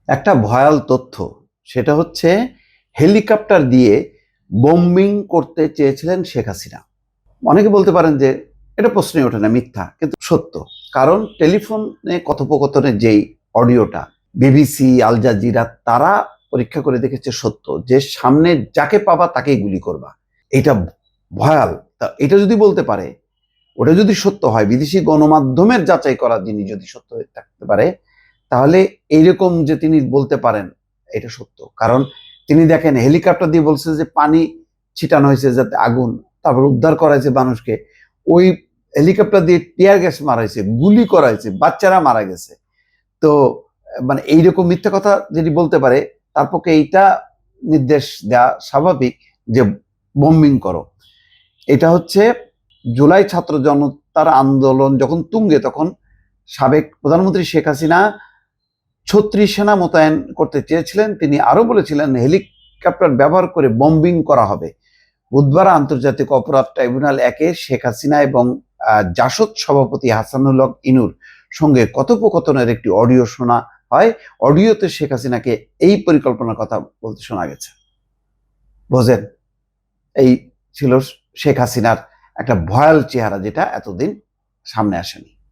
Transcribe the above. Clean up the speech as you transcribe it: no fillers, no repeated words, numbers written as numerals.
একটা ভয়াল তথ্য, সেটা হচ্ছে হেলিকপ্টার দিয়ে বোম্বিং করতে চেয়েছিলেন শেখ হাসিনা। অনেকে বলতে পারেন যে এটা প্রশ্নই ওঠে না, মিথ্যা, কিন্তু সত্য। কারণ টেলিফোনে কথোপকথনের যেই অডিওটা বিবিসি, আল জাজিরা তারা পরীক্ষা করে দেখেছে সত্য, যে সামনে যাকে পাবা তাকেই গুলি করবা। এটা ভয়াল। তা এটা যদি বলতে পারে, ওটা যদি সত্য হয়, বিদেশি গণমাধ্যমের যাচাই করা জিনিস যদি সত্য হয়ে থাকতে পারে, তাহলে এইরকম যে তিনি বলতে পারেন এটা সত্য। কারণ তিনি দেখেন হেলিকপ্টার দিয়ে বলছে যে পানি ছিটানো হয়েছে যাতে আগুন, তারপর উদ্ধার করা হয়েছে মানুষকে। ওই হেলিকপ্টার দিয়ে টিয়ার গ্যাস মারা হয়েছে, গুলি করা হয়েছে, বাচ্চারা মারা গেছে। তো মানে এইরকম মিথ্যা কথা যদি বলতে পারে, তার পক্ষে এইটা নির্দেশ দেওয়া স্বাভাবিক যে বোম্বিং করো। এটা হচ্ছে জুলাই ছাত্র জনতার আন্দোলন যখন তুঙ্গে, তখন সাবেক প্রধানমন্ত্রী শেখ হাসিনা ৩৬ সেনা মোতায়েন করতে চেয়েছিলেন। তিনি আরো বলেছিলেন হেলিকপ্টার ব্যবহার করে বম্বিং করা হবে। বুধবার আন্তর্জাতিক অপরাধ ট্রাইব্যুনাল ১-এ শেখ হাসিনা এবং জাসদ সভাপতি হাসানুল হক ইনুর সঙ্গে কথোপকথনের একটি অডিও শোনা হয়। অডিওতে শেখ হাসিনাকে এই পরিকল্পনার কথা বলতে শোনা গেছে। বোঝেন, এই ছিল শেখ হাসিনার একটা ভয়াল চেহারা, যেটা এতদিন সামনে আসেনি।